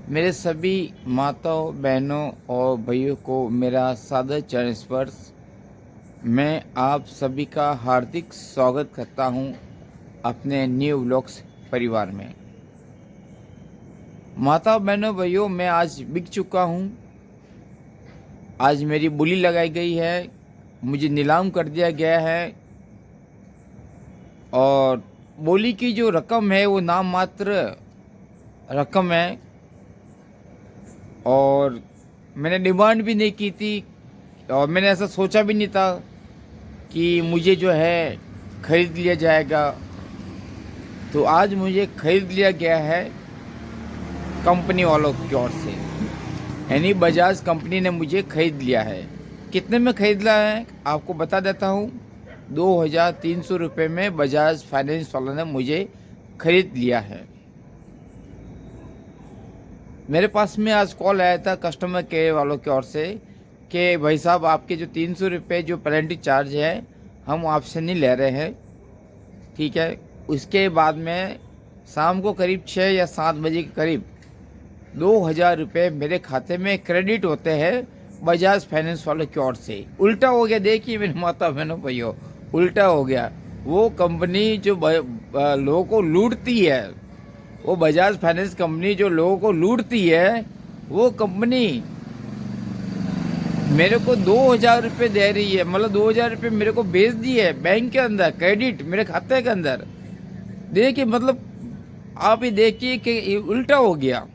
मेरे सभी माताओं, बहनों और भाइयों को मेरा सादर चरण स्पर्श। मैं आप सभी का हार्दिक स्वागत करता हूं अपने न्यू व्लॉग्स परिवार में। माताओं, बहनों, भाइयों, मैं आज बिक चुका हूं। आज मेरी बोली लगाई गई है, मुझे नीलाम कर दिया गया है और बोली की जो रकम है वो नाम मात्र रकम है और मैंने डिमांड भी नहीं की थी और मैंने ऐसा सोचा भी नहीं था कि मुझे जो है खरीद लिया जाएगा। तो आज मुझे खरीद लिया गया है कंपनी वालों की ओर से, यानी बजाज कंपनी ने मुझे खरीद लिया है। कितने में खरीदा है आपको बता देता हूँ। 2300 रुपये में बजाज फाइनेंस वालों ने मुझे खरीद लिया है। मेरे पास में आज कॉल आया था कस्टमर केयर वालों की ओर से कि भाई साहब, आपके जो 300 रुपये जो पेनल्टी चार्ज है हम आपसे नहीं ले रहे हैं, ठीक है। उसके बाद में शाम को करीब 6 या 7 बजे के करीब 2000 रुपये मेरे खाते में क्रेडिट होते हैं बजाज फाइनेंस वालों की ओर से। उल्टा हो गया, देखिए मेरे माता बहनों भाइयों, उल्टा हो गया। वो कंपनी जो लोगों को लूटती है, वो बजाज फाइनेंस कंपनी जो लोगों को लूटती है, वो कंपनी मेरे को 2000 रुपये दे रही है। मतलब 2000 रुपये मेरे को भेज दिए है बैंक के अंदर, क्रेडिट मेरे खाते के अंदर। देखिए, मतलब आप ही देखिए कि ये उल्टा हो गया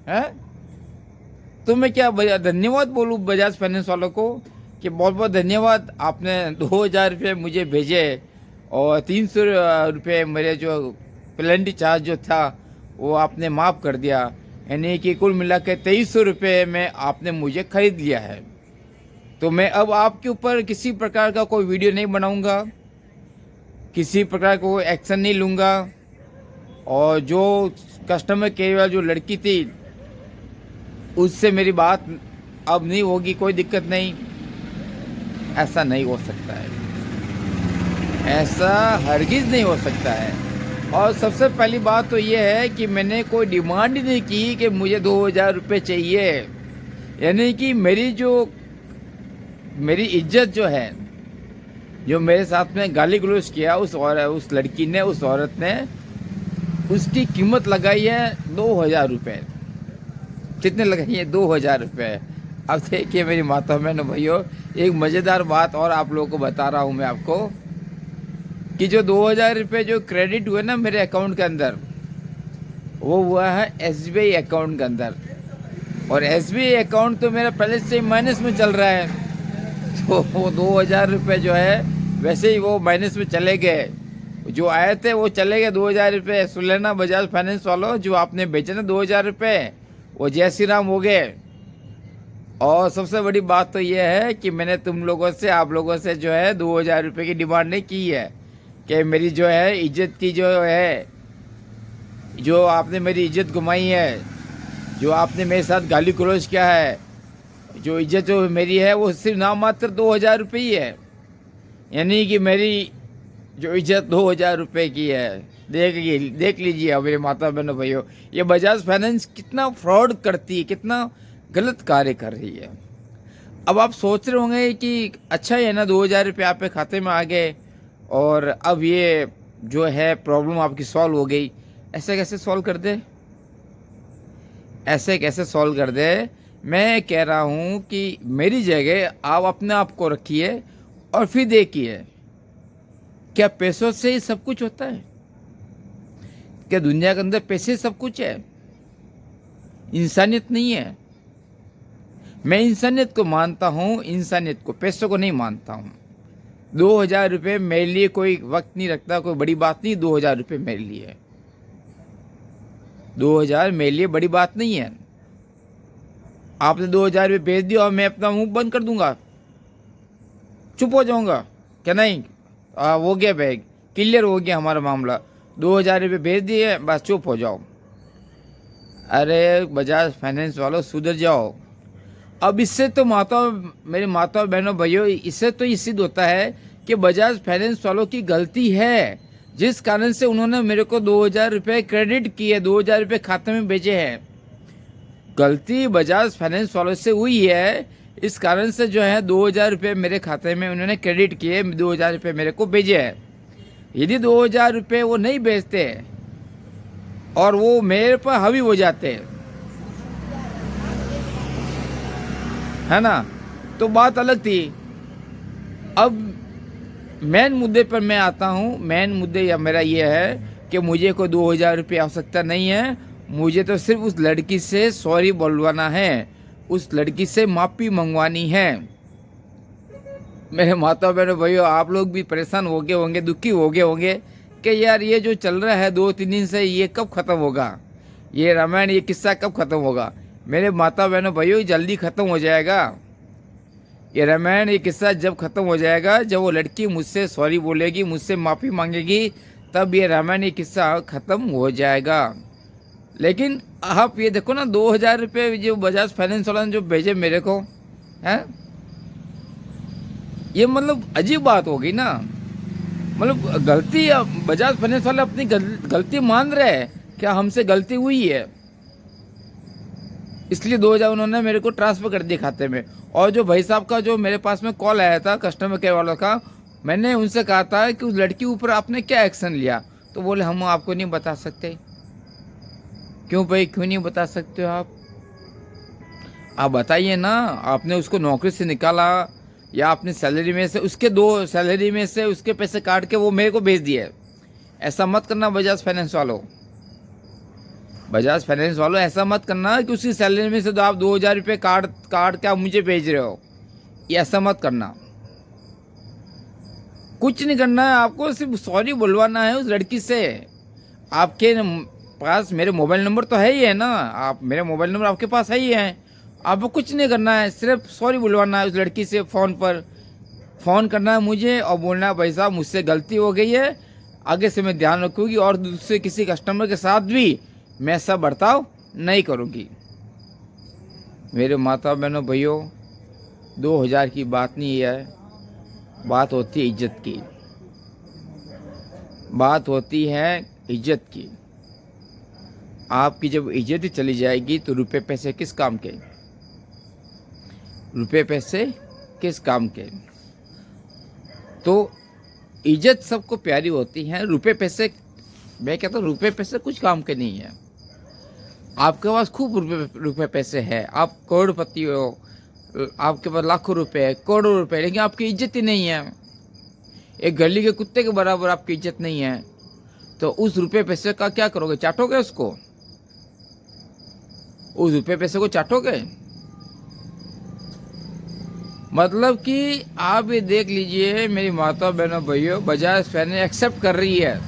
है। तो मैं क्या धन्यवाद बोलूँ बजाज फाइनेंस वालों को कि बहुत बहुत धन्यवाद, आपने 2000 रुपये मुझे भेजे और 300 रुपये मेरे जो पेनल्टी चार्ज जो था वो आपने माफ़ कर दिया। यानी कि कुल मिला के 2300 रुपये में आपने मुझे खरीद लिया है। तो मैं अब आपके ऊपर किसी प्रकार का कोई वीडियो नहीं बनाऊंगा, किसी प्रकार का कोई एक्शन नहीं लूँगा। और जो कस्टमर केयर वाली जो लड़की थी उससे मेरी बात अब नहीं होगी, कोई दिक्कत नहीं। ऐसा नहीं हो सकता है, ऐसा हरगिज़ नहीं हो सकता है। और सबसे पहली बात तो ये है कि मैंने कोई डिमांड ही नहीं की कि मुझे 2000 रुपये चाहिए। यानी कि मेरी इज्जत जो है, जो मेरे साथ में गाली गलौज किया उस लड़की ने, उस औरत ने, उसकी कीमत लगाई है 2000 रुपये। कितने लगाई है? 2000 रुपये। अब देखिए मेरी माता बहनों भाइयों, एक मज़ेदार बात और आप लोगों को बता रहा हूँ मैं आपको कि जो 2000 रुपये जो क्रेडिट हुए ना मेरे अकाउंट के अंदर, वो हुआ है SBI अकाउंट के अंदर। और SBI अकाउंट तो मेरा पहले से माइनस में चल रहा है। तो वो 2000 रुपये जो है वैसे ही वो माइनस में चले गए। जो आए थे वो चले गए 2000 रुपये। सुन लेना बजाज फाइनेंस वालों, जो आपने बेचे ना 2000 रुपये, वो जय श्री राम हो गए। और सबसे बड़ी बात तो ये है कि मैंने तुम लोगों से, आप लोगों से जो है 2000 रुपये की डिमांड नहीं की है कि मेरी जो है इज्जत की जो है, जो आपने मेरी इज्जत घुमाई है, जो आपने मेरे साथ गाली गलौज किया है, जो इज्जत जो मेरी है वो सिर्फ नाम मात्र 2000 रुपये ही है। यानी कि मेरी जो इज्जत 2000 रुपये की है। देख लीजिए अब मेरे माता बहनों भाइयों, ये बजाज फाइनेंस कितना फ्रॉड करती है, कितना गलत कार्य कर रही है। अब आप सोच रहे होंगे कि अच्छा है ना, 2000 रुपये आपके खाते में आ गए और अब ये जो है प्रॉब्लम आपकी सॉल्व हो गई। ऐसे कैसे सॉल्व कर दे? ऐसे कैसे सॉल्व कर दे? मैं कह रहा हूँ कि मेरी जगह आप अपने आप को रखिए और फिर देखिए, क्या पैसों से ही सब कुछ होता है? क्या दुनिया के अंदर पैसे सब कुछ है? इंसानियत नहीं है। मैं इंसानियत को मानता हूँ, इंसानियत को, पैसों को नहीं मानता हूँ। 2000 रुपये मेरे लिए कोई वक्त नहीं रखता, कोई बड़ी बात नहीं। 2000 रुपये मेरे लिए, 2000 मेरे लिए बड़ी बात नहीं है। आपने 2000 रुपये भेज दिया और मैं अपना मुंह बंद कर दूंगा, चुप हो जाऊंगा क्या? नहीं, हो गया बैग, क्लियर हो गया हमारा मामला। 2000 रुपये भेज दिए, बस चुप हो जाओ। अरे बजाज फाइनेंस वालों, सुधर जाओ। अब इससे तो मेरे माता बहनों भाइयों, इससे तो ये सिद्ध होता है कि बजाज फाइनेंस वालों की गलती है, जिस कारण से उन्होंने मेरे को 2000 रुपये क्रेडिट किए, 2000 रुपये खाते में भेजे हैं। गलती बजाज फाइनेंस वालों से हुई है, इस कारण से जो है 2,000 रुपये मेरे खाते में उन्होंने क्रेडिट किए, 2,000 रुपये मेरे को भेजे हैं। यदि 2,000 रुपये वो नहीं भेजते और वो मेरे पर हावी हो जाते, है ना, तो बात अलग थी। अब मेन मुद्दे पर मैं आता हूँ। मेन मुद्दे या मेरा ये है कि मुझे कोई 2,000 रुपये आवश्यकता नहीं है। मुझे तो सिर्फ उस लड़की से सॉरी बोलवाना है, उस लड़की से माफ़ी मंगवानी है। मेरे माता बहनों भाइयों, आप लोग भी परेशान हो गए होंगे, दुखी हो गए होंगे कि यार ये जो चल रहा है 2-3 दिन से, ये कब ख़त्म होगा, ये रामायण, ये किस्सा कब ख़त्म होगा। मेरे माता बहनों भाइयों, जल्दी ख़त्म हो जाएगा ये रामायण, ये किस्सा जब ख़त्म हो जाएगा, जब वो लड़की मुझसे सॉरी बोलेगी, मुझसे माफ़ी मांगेगी, तब ये रामायण, ये किस्सा ख़त्म हो जाएगा। लेकिन आप ये देखो ना, 2,000 रुपये जो बजाज फाइनेंस वाला ने जो भेजे मेरे को, हैं, ये मतलब अजीब बात हो गई ना। मतलब गलती, बजाज फाइनेंस वाले अपनी गलती मान रहे हैं, क्या हमसे गलती हुई है, इसलिए 2,000 उन्होंने मेरे को ट्रांसफ़र कर दिए खाते में। और जो भाई साहब का जो मेरे पास में कॉल आया था कस्टमर केयर वालों का, मैंने उनसे कहा था कि उस लड़की ऊपर आपने क्या एक्शन लिया, तो बोले हम आपको नहीं बता सकते। क्यों भाई, क्यों नहीं बता सकते हो आप बताइए ना। आपने उसको नौकरी से निकाला या अपनी सैलरी में से, उसके 2 सैलरी में से उसके पैसे काट के वो मेरे को भेज दिए। ऐसा मत करना बजाज फाइनेंस वालों, बजाज फाइनेंस वालों, ऐसा मत करना कि उसकी सैलरी में से तो आप 2,000 रुपये काट के आप मुझे भेज रहे हो। ये ऐसा मत करना, कुछ नहीं करना है आपको, सिर्फ सॉरी बुलवाना है उस लड़की से। आपके पास मेरे मोबाइल नंबर तो है ही है ना, आप मेरे मोबाइल नंबर आपके पास है ही है। आपको कुछ नहीं करना है, सिर्फ सॉरी बुलवाना है उस लड़की से। फ़ोन पर फ़ोन करना है मुझे और बोलना है भाई साहब मुझसे गलती हो गई है, आगे से मैं ध्यान रखूँगी और दूसरे किसी कस्टमर के साथ भी मैं ऐसा बर्ताव नहीं करूँगी। मेरे माता बहनों भाइयों, 2,000 की बात नहीं है, बात होती है इज्जत की, बात होती है इज्जत की। आपकी जब इज्जत ही चली जाएगी तो रुपए पैसे किस काम के, रुपए पैसे किस काम के। तो इज्जत सबको प्यारी होती है, रुपए पैसे, मैं कहता हूँ रुपए पैसे कुछ काम के नहीं है। आपके पास खूब रुपए पैसे है, आप करोड़पति हो, आपके पास लाखों रुपए, करोड़ों रुपए, लेकिन आपकी इज्जत ही नहीं है, एक गली के कुत्ते के बराबर आपकी इज्जत नहीं है। तो उस रुपए पैसे का क्या करोगे, चाटोगे उसको, उस रुपए पैसे को चाटोगे। मतलब कि आप ये देख लीजिए मेरी माता बहनों भाइयों, बजाज फाइनेंस एक्सेप्ट कर रही है,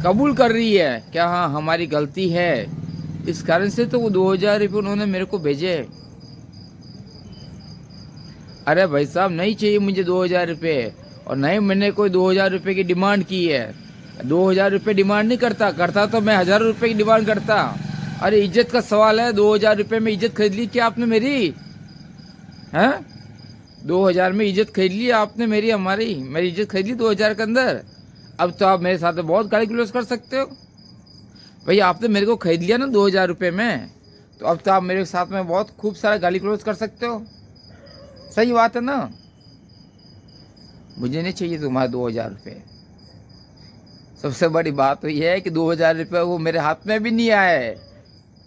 कबूल कर रही है क्या हाँ हमारी गलती है, इस कारण से तो वो 2,000 रुपये उन्होंने मेरे को भेजे। अरे भाई साहब, नहीं चाहिए मुझे 2,000 रुपये, और नहीं मैंने कोई 2,000 रुपये की डिमांड की है। 2,000 रुपये डिमांड नहीं करता तो मैं 1,000 रुपये की डिमांड करता। अरे इज्जत का सवाल है, 2,000 रुपये में इज्जत खरीद ली क्या आपने मेरी, हैं? 2,000 में इज्जत खरीद ली आपने मेरी, मेरी इज्जत खरीद ली 2,000 के अंदर। अब तो आप मेरे साथ बहुत गाली गलौज कर सकते हो। भाई आपने मेरे को खरीद लिया ना 2,000 रुपये में, तो अब तो आप मेरे साथ में बहुत खूब सारा गाली गलौज कर सकते हो। सही बात है ना। मुझे नहीं चाहिए तुम्हारे 2,000 रुपये। सबसे बड़ी बात तो यह है कि 2,000 रुपये वो मेरे हाथ में भी नहीं आए,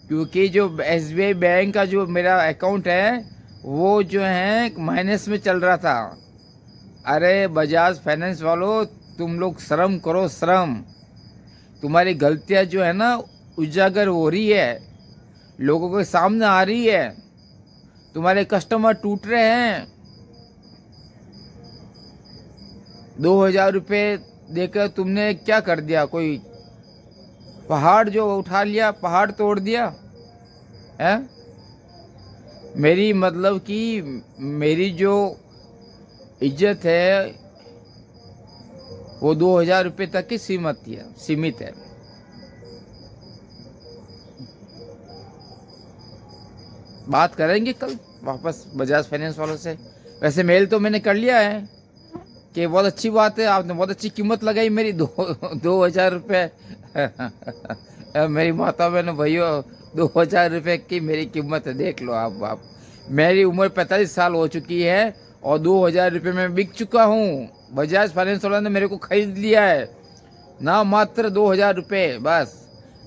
क्योंकि जो SBI बैंक का जो मेरा अकाउंट है वो जो है माइनस में चल रहा था। अरे बजाज फाइनेंस वालों, तुम लोग शर्म करो, शर्म। तुम्हारी गलतियां जो है ना उजागर हो रही है, लोगों के सामने आ रही है, तुम्हारे कस्टमर टूट रहे हैं। 2,000 रुपये देकर तुमने क्या कर दिया, कोई पहाड़ जो उठा लिया, पहाड़ तोड़ दिया है। मेरी मतलब कि मेरी जो इज्जत है वो 2,000 रुपये तक की सीमित है। बात करेंगे कल वापस बजाज फाइनेंस वालों से। वैसे मेल तो मैंने कर लिया है कि बहुत अच्छी बात है, आपने बहुत अच्छी कीमत लगाई मेरी 2,000 रुपये। मेरी माता बहनों भाइयों, ₹2000 की मेरी कीमत है, देख लो आप। मेरी उम्र 45 साल हो चुकी है और ₹2000 में बिक चुका हूँ। बजाज फाइनेंस वाला ने मेरे को खरीद लिया है ना, मात्र ₹2000 बस।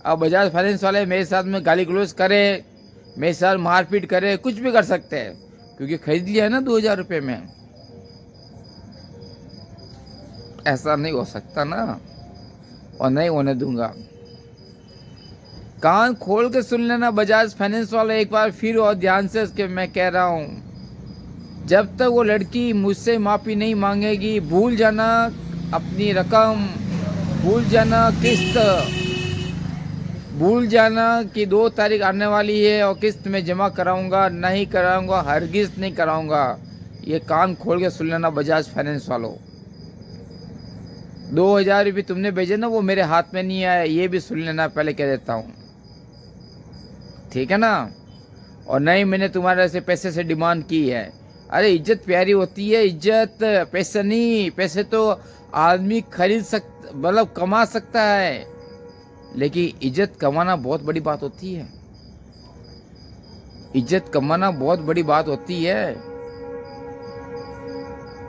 अब बजाज फाइनेंस वाले मेरे साथ में गाली गलौज करे, मेरे साथ मारपीट करे, कुछ भी कर सकते हैं, क्योंकि खरीद लिया है ना ₹2000 में। ऐसा नहीं हो सकता ना, और नहीं होने दूंगा। कान खोल के सुन लेना बजाज फाइनेंस वाले एक बार फिर, और ध्यान से उसके मैं कह रहा हूँ, जब तक वो लड़की मुझसे माफ़ी नहीं मांगेगी, भूल जाना अपनी रकम, भूल जाना किस्त, भूल जाना कि 2 तारीख आने वाली है और किस्त में जमा कराऊंगा, नहीं कराऊंगा, हरगिज़ नहीं कराऊंगा। ये कान खोल के सुन लेना बजाज फाइनेंस वालों। ₹2000 तुमने भेजे ना, वो मेरे हाथ में नहीं आया, ये भी सुन लेना, पहले कह देता हूँ, ठीक है ना। और नहीं मैंने तुम्हारे से पैसे से डिमांड की है। अरे इज्जत प्यारी होती है, इज्जत पैसे नहीं। पैसे तो आदमी खरीद सकता, मतलब कमा सकता है, लेकिन इज्जत कमाना बहुत बड़ी बात होती है। इज्जत कमाना बहुत बड़ी बात होती है।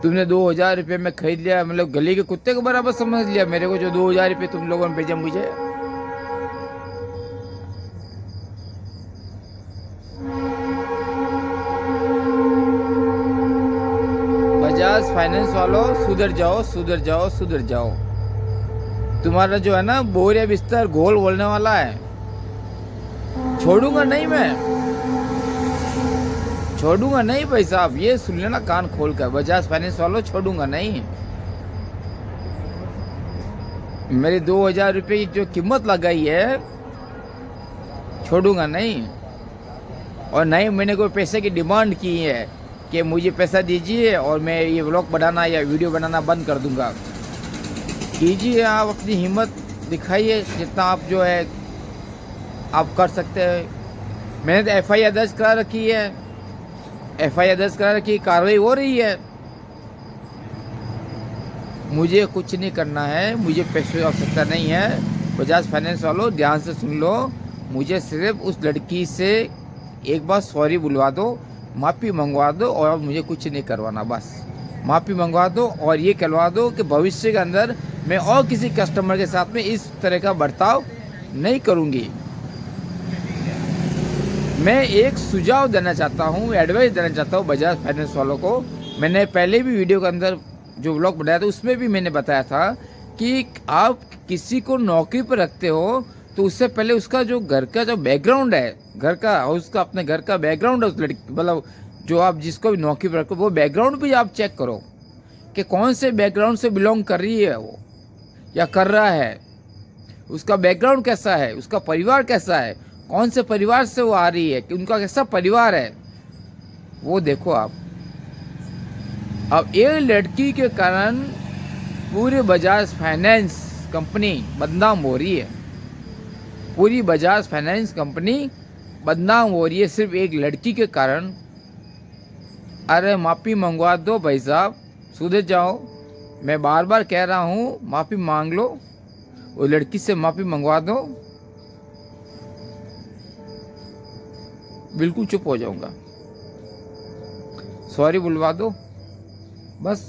तुमने ₹2000 में खरीद लिया, मतलब गली के कुत्ते को बराबर समझ लिया मेरे को, जो ₹2000 तुम लोगों ने भेजा मुझे। बजाज फाइनेंस वालों, सुधर जाओ, सुधर जाओ, सुधर जाओ। तुम्हारा जो है ना बोरिया बिस्तर घोल बोलने वाला है, छोड़ूंगा नहीं मैं, छोड़ूंगा नहीं भाई साहब। ये सुन लेना कान खोल कर, बजाज फाइनेंस वालों, छोड़ूंगा नहीं। मेरे ₹2000 की जो कीमत लगाई है, छोड़ूंगा नहीं। और नहीं मैंने कोई पैसे की डिमांड की है कि मुझे पैसा दीजिए और मैं ये व्लॉग बनाना या वीडियो बनाना बंद कर दूंगा। कीजिए, आप अपनी हिम्मत दिखाइए, जितना आप जो है आप कर सकते हैं। मैंने तो FIR दर्ज करा रखी है, FIR दर्ज करा रखी, कार्रवाई हो रही है। मुझे कुछ नहीं करना है, मुझे पैसे की आवश्यकता नहीं है। बजाज फाइनेंस वालों ध्यान से सुन लो, मुझे सिर्फ उस लड़की से एक बार सॉरी बुलवा दो, माफ़ी मंगवा दो, और मुझे कुछ नहीं करवाना, बस माफ़ी मंगवा दो और ये कहलवा दो कि भविष्य के अंदर मैं और किसी कस्टमर के साथ में इस तरह का बर्ताव नहीं करूँगी। मैं एक सुझाव देना चाहता हूँ, एडवाइस देना चाहता हूँ बजाज फाइनेंस वालों को। मैंने पहले भी वीडियो के अंदर जो व्लॉग बनाया था उसमें भी मैंने बताया था कि आप किसी को नौकरी पर रखते हो तो उससे पहले उसका जो घर का जो बैकग्राउंड है, घर का, उसका अपने घर का बैकग्राउंड है, उस लड़की मतलब जो आप जिसको भी नौकरी पर रखो, वो बैकग्राउंड भी आप चेक करो कि कौन से बैकग्राउंड से बिलोंग कर रही है वो या कर रहा है, उसका बैकग्राउंड कैसा है, उसका परिवार कैसा है, कौन से परिवार से वो आ रही है, कि उनका कैसा परिवार है, वो देखो आप। अब ये लड़की के कारण पूरे बजाज फाइनेंस कंपनी बदनाम हो रही है, पूरी बजाज फाइनेंस कंपनी बदनाम हो रही है सिर्फ एक लड़की के कारण। अरे माफ़ी मंगवा दो भाई साहब, सुधर जाओ। मैं बार बार कह रहा हूँ, माफ़ी मांग लो, वो लड़की से माफ़ी मंगवा दो, बिल्कुल चुप हो जाऊंगा, सॉरी बुलवा दो, बस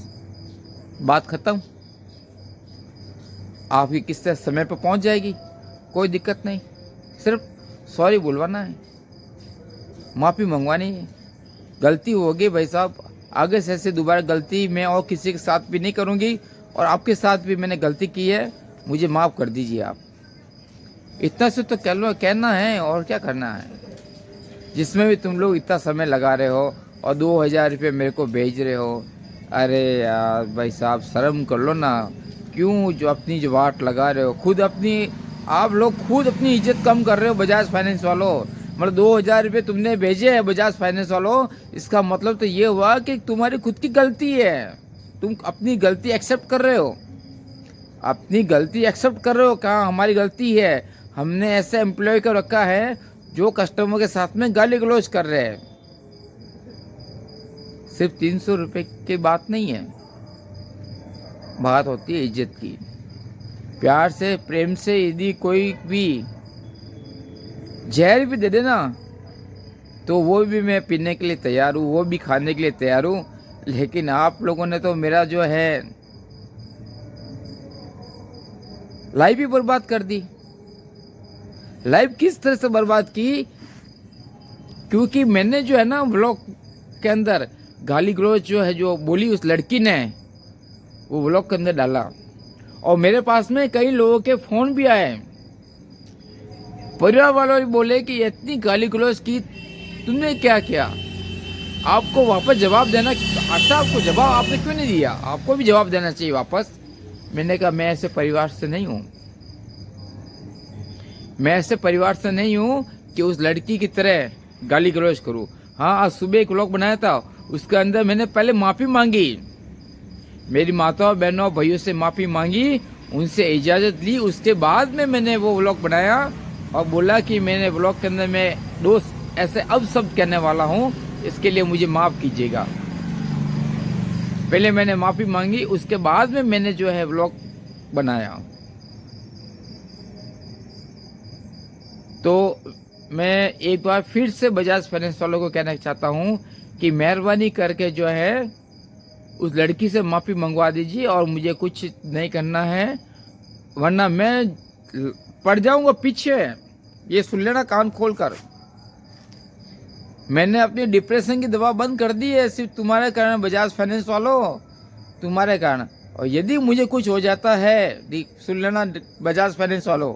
बात ख़त्म। आपकी किस्त समय पर पहुंच जाएगी, कोई दिक्कत नहीं, सिर्फ सॉरी बुलवाना है, माफ़ी मंगवानी है। गलती हो गई भाई साहब, आगे से ऐसे दोबारा गलती मैं और किसी के साथ भी नहीं करूंगी, और आपके साथ भी मैंने गलती की है, मुझे माफ़ कर दीजिए आप। इतना से तो कहना है, और क्या करना है। जिसमें भी तुम लोग इतना समय लगा रहे हो और ₹2000 मेरे को भेज रहे हो, अरे यार भाई साहब शर्म कर लो ना। क्यों जो अपनी जो वाट लगा रहे हो, खुद अपनी, आप लोग खुद अपनी इज्जत कम कर रहे हो बजाज फाइनेंस वालों। मतलब ₹2000 तुमने भेजे हैं बजाज फाइनेंस वालों, इसका मतलब तो ये हुआ कि तुम्हारी खुद की गलती है, तुम अपनी गलती एक्सेप्ट कर रहे हो, अपनी गलती एक्सेप्ट कर रहे हो। कहाँ हमारी गलती है, हमने ऐसे एम्प्लॉय को रखा है जो कस्टमर के साथ में गाली गलौज कर रहे हैं। सिर्फ ₹300 की बात नहीं है, बात होती है इज्जत की। प्यार से, प्रेम से यदि कोई भी जहर भी दे देना तो वो भी मैं पीने के लिए तैयार हूँ, वो भी खाने के लिए तैयार हूँ। लेकिन आप लोगों ने तो मेरा जो है लाइफ ही बर्बाद कर दी। लाइफ किस तरह से बर्बाद की? क्योंकि मैंने जो है ना व्लॉग के अंदर गाली गलौज जो है जो बोली उस लड़की ने, वो व्लॉग के अंदर डाला। और मेरे पास में कई लोगों के फोन भी आए, परिवार वालों भी बोले कि इतनी गाली गलौज की, तुमने क्या किया? आपको वापस जवाब देना, अच्छा आपको जवाब आपने क्यों नहीं दिया? आपको भी जवाब देना चाहिए वापस। मैंने कहा मैं ऐसे परिवार से नहीं हूँ, मैं ऐसे परिवार से नहीं हूँ कि उस लड़की की तरह गाली गलौज करूँ। हाँ, आज सुबह एक व्लॉग बनाया था, उसके अंदर मैंने पहले माफ़ी मांगी, मेरी माताओं बहनों भाइयों से माफ़ी मांगी, उनसे इजाज़त ली। उसके बाद में मैंने वो व्लॉग बनाया और बोला कि मैंने व्लॉग के अंदर मैं दोस्त ऐसे अब शब्द कहने वाला हूँ, इसके लिए मुझे माफ़ कीजिएगा। पहले मैंने माफ़ी मांगी, उसके बाद में मैंने जो है व्लॉग बनाया। तो मैं एक बार फिर से बजाज फाइनेंस वालों को कहना चाहता हूँ कि मेहरबानी करके जो है उस लड़की से माफ़ी मंगवा दीजिए और मुझे कुछ नहीं करना है, वरना मैं पड़ जाऊंगा पीछे। ये सुन लेना कान खोल कर, मैंने अपनी डिप्रेशन की दवा बंद कर दी है सिर्फ तुम्हारे कारण बजाज फाइनेंस वालों, तुम्हारे कारण। और यदि मुझे कुछ हो जाता है, सुन लेना बजाज फाइनेंस वालों,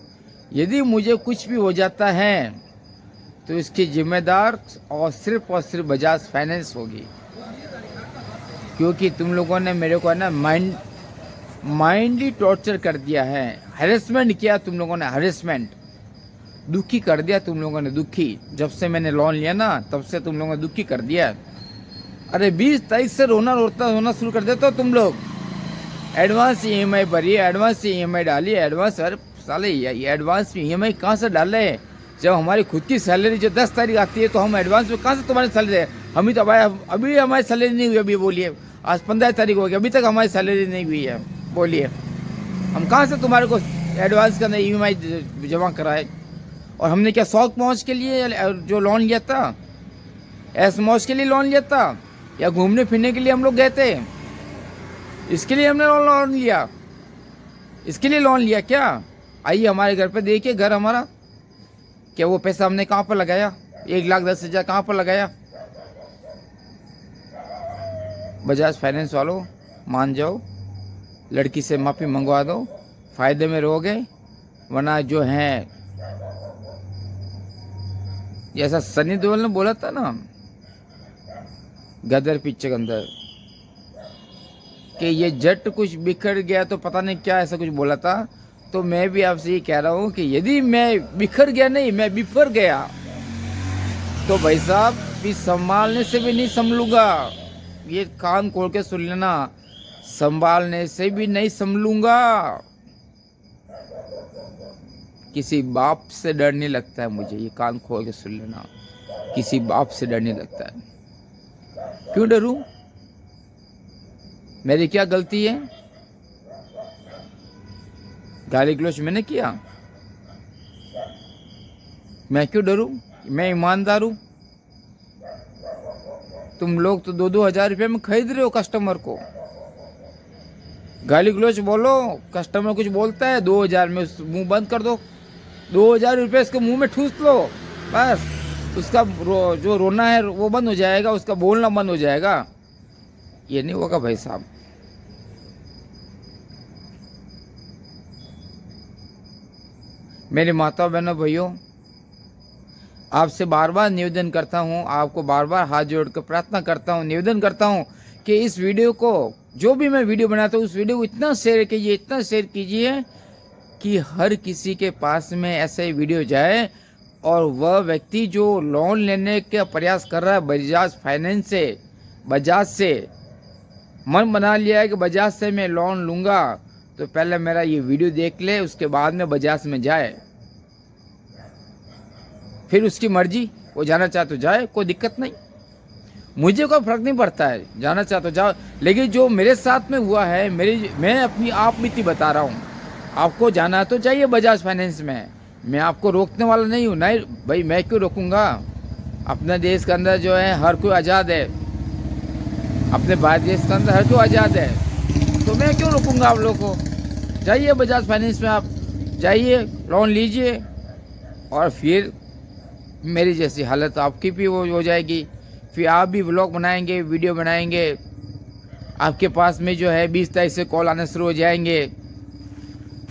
यदि मुझे कुछ भी हो जाता है तो इसकी जिम्मेदार और सिर्फ बजाज फाइनेंस होगी। क्योंकि तुम लोगों ने मेरे को है ना माइंडली टॉर्चर कर दिया है, हैरेसमेंट किया तुम लोगों ने, हैरेसमेंट, दुखी कर दिया तुम लोगों ने, दुखी। जब से मैंने लोन लिया ना तब से तुम लोगों ने दुखी कर दिया। अरे 20 तारीख से रोना शुरू कर देते हो तुम लोग। एडवांस EMI भरी, एडवांस EMI डाली, एडवांस। अरे साले ये एडवांस EMI कहाँ से डाले? जब हमारी खुद की सैलरी जो 10 तारीख आती है तो हम एडवांस में कहाँ से तुम्हारी सैलरी है? हम ही तो अभी हमारी सैलरी नहीं हुई, अभी बोलिए, आज 15 तारीख हो गई, अभी तक हमारी सैलरी नहीं हुई है, बोलिए हम कहाँ से तुम्हारे को एडवांस का EMI जमा कराए? और हमने क्या शौक मौज के लिए जो लोन लिया था, ऐस मौज के लिए लोन लिया था, या घूमने फिरने के लिए हम लोग गए थे? इसके लिए हमने लोन लिया, इसके लिए लोन लिया क्या? आइए हमारे घर पे देखिए, घर हमारा, क्या वो पैसा हमने कहाँ पर लगाया? 1,10,000 कहाँ पर लगाया? बजाज फाइनेंस वालों मान जाओ, लड़की से माफ़ी मंगवा दो, फायदे में रहोगे। वरना जो है, जैसा सनी देओल ने बोला था ना गदर पिक्चर के अंदर कि ये जट कुछ बिखर गया तो पता नहीं क्या ऐसा कुछ बोला था। तो मैं भी आपसे ये कह रहा हूँ कि यदि मैं बिखर गया नहीं, मैं बिफर गया, तो भाई साहब भी संभालने से भी नहीं संभलूंगा। ये कान खोल के सुन लेना, संभालने से भी नहीं संभलूंगा। किसी बाप से डर नहीं लगता है मुझे, ये कान खोल के सुन लेना, किसी बाप से डर नहीं लगता है। क्यों डरूं? मेरी क्या गलती है? गाली गलौज मैंने किया? मैं क्यों डरूं? मैं ईमानदार हूं। तुम लोग तो 2-2 हज़ार रुपये में खरीद रहे हो कस्टमर को। गाली गलौज बोलो, कस्टमर कुछ बोलता है 2,000 में मुंह बंद कर दो, 2,000 रुपये उसके मुंह में ठूस लो, बस उसका जो रोना है वो बंद हो जाएगा, उसका बोलना बंद हो जाएगा। ये नहीं होगा भाई साहब। मेरे माता बहनों भाइयों, आपसे बार बार निवेदन करता हूँ, आपको बार बार हाथ जोड़कर प्रार्थना करता हूँ, निवेदन करता हूँ कि इस वीडियो को, जो भी मैं वीडियो बनाता हूँ उस वीडियो को इतना शेयर कीजिए, इतना शेयर कीजिए कि हर किसी के पास में ऐसे वीडियो जाए और वह व्यक्ति जो लोन लेने का प्रयास कर रहा है बजाज फाइनेंस से, बजाज से मन बना लिया है कि बजाज से मैं लोन लूँगा, तो पहले मेरा ये वीडियो देख ले, उसके बाद में बजाज में जाए। फिर उसकी मर्जी, वो जाना चाहे तो जाए, कोई दिक्कत नहीं, मुझे कोई फर्क नहीं पड़ता है, जाना चाहे तो जाओ। लेकिन जो मेरे साथ में हुआ है, मैं अपनी आप बीती बता रहा हूँ। आपको जाना तो चाहिए बजाज फाइनेंस में, मैं आपको रोकने वाला नहीं हूँ। नहीं भाई, मैं क्यों रोकूंगा? अपने देश के अंदर जो है हर कोई आज़ाद है, अपने भारत देश के अंदर हर कोई आज़ाद है, तो मैं क्यों रोकूंगा आप लोगों को? जाइए बजाज फाइनेंस में, आप जाइए, लोन लीजिए, और फिर मेरी जैसी हालत आपकी भी हो जाएगी। फिर आप भी व्लॉग बनाएंगे, वीडियो बनाएंगे, आपके पास में जो है 20 तारीख से कॉल आने शुरू हो जाएंगे,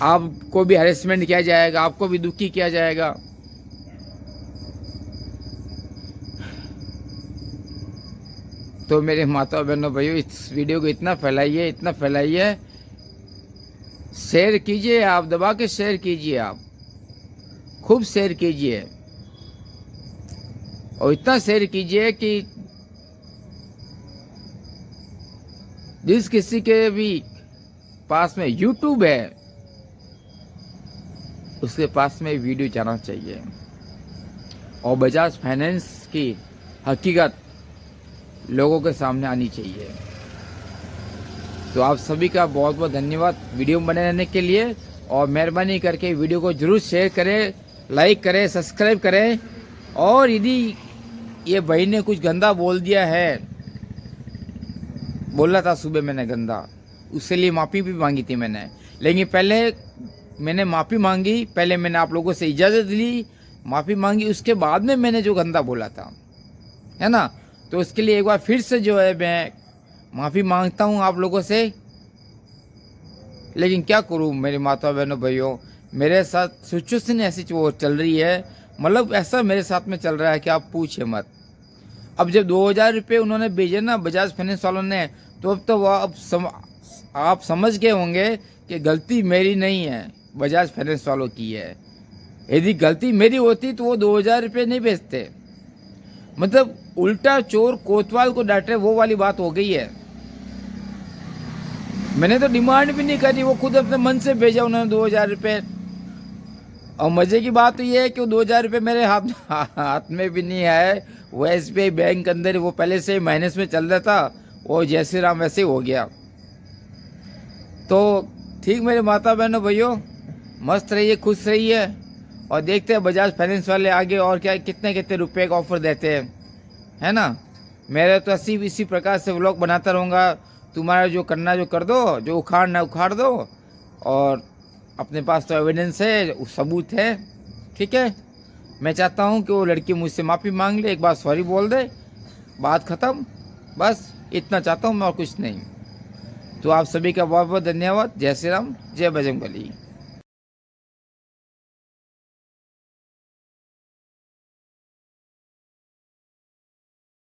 आपको भी हैरेसमेंट किया जाएगा, आपको भी दुखी किया जाएगा। तो मेरे माता बहनों भाइयों, इस वीडियो को इतना फैलाइए, इतना फैलाइए, शेयर कीजिए, आप दबा के शेयर कीजिए, आप खूब शेयर कीजिए, और इतना शेयर कीजिए कि जिस किसी के भी पास में YouTube है, उसके पास में वीडियो जाना चाहिए, और बजाज फाइनेंस की हकीकत लोगों के सामने आनी चाहिए। तो आप सभी का बहुत बहुत धन्यवाद वीडियो बने रहने के लिए, और मेहरबानी करके वीडियो को जरूर शेयर करें, लाइक करें, सब्सक्राइब करें। और यदि ये भाई ने कुछ गंदा बोल दिया है, बोला था सुबह मैंने गंदा, उसके लिए माफ़ी भी मांगी थी मैंने, लेकिन पहले मैंने माफ़ी मांगी, पहले मैंने आप लोगों से इजाज़त ली, माफ़ी मांगी, उसके बाद में मैंने जो गंदा बोला था, है ना, तो उसके लिए एक बार फिर से जो है मैं माफ़ी मांगता हूँ आप लोगों से। लेकिन क्या करूँ मेरे माता बहनों भाइयों, मेरे साथ सिचुएशन ऐसी वो चल रही है, मतलब ऐसा मेरे साथ में चल रहा है कि आप पूछिए मत। अब जब 2000 रुपये उन्होंने भेजे ना बजाज फाइनेंस वालों ने, तो अब तो वह आप समझ गए होंगे कि गलती मेरी नहीं है, बजाज फाइनेंस वालों की है। यदि गलती मेरी होती तो वो 2000 रुपये नहीं भेजते। मतलब उल्टा चोर कोतवाल को डांटे, वो वाली बात हो गई है। मैंने तो डिमांड भी नहीं करी, वो खुद अपने मन से भेजा उन्होंने 2000 रुपये। और मज़े की बात तो ये है कि वो 2000 रुपये मेरे हाथ में भी नहीं आए, वो SBI बैंक के अंदर वो पहले से माइनस में चल रहा था, वो जैसे राम वैसे हो गया। तो ठीक मेरे माता बहनों भाइयों, मस्त रहिए, खुश रहिए, और देखते हैं बजाज फाइनेंस वाले आगे और क्या कितने कितने रुपए का ऑफर देते हैं, है ना। मेरे तो इसी प्रकार से व्लॉग बनाता रहूँगा। तुम्हारा जो करना जो कर दो, जो उखाड़ना उखाड़ दो, और अपने पास तो एविडेंस है, सबूत है, ठीक है। मैं चाहता हूँ कि वो लड़की मुझसे माफ़ी मांग ले, एक बार सॉरी बोल दे, बात ख़त्म, बस इतना चाहता हूँ मैं, और कुछ नहीं। तो आप सभी का बहुत बहुत धन्यवाद। जय श्री राम, जय बजरंगबली।